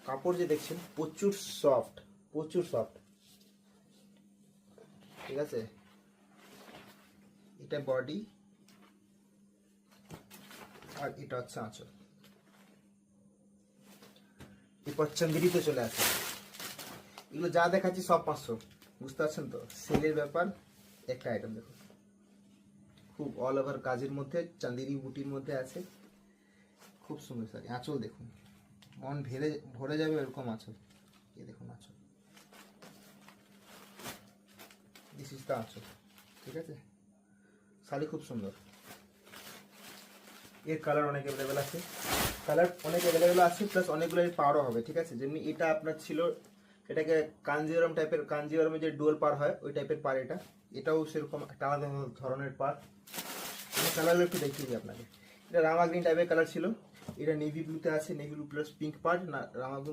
কাপড় যে দেখছেন প্রচুর সফট, প্রচুর সফট, ঠিক আছে। এটা বডি আর এটা হচ্ছে আঁচল। এরপর চান্দেরিতে চলে আসে। এগুলো যা দেখাচ্ছি সব 500, বুঝতে পারছেন তো, সেলের ব্যাপার। একটা আইটেম দেখুন, খুব অল ওভার কাজের মধ্যে চান্দেরি বুটির মধ্যে আছে, খুব সুন্দর শাড়ি। আঁচল দেখুন, মন ভরে যাবে এরকম আঁচল। এই দেখুন আঁচল, দিস ইজ দ্য আঁচল, ঠিক আছে। শাড়ি খুব সুন্দর। এর কালার অনেক অ্যাভেলেবেল আছে, প্লাস অনেকগুলো এর পারও হবে, ঠিক আছে। যেমনি এটা আপনার ছিল, এটাকে কাঞ্জিওরাম টাইপের, কাঞ্জিওরামে যে ডুয়াল পার হয় ওই টাইপের পার। এটাও সেরকম একটা আলাদা ধরনের পার। কালারগুলো একটু দেখিয়ে দিই আপনাকে। এটা রামা গ্রিন টাইপের কালার ছিল, এটা নেভি ব্লুতে আছে, নেভি ব্লু প্লাস পিঙ্ক পার না রামা ব্লু।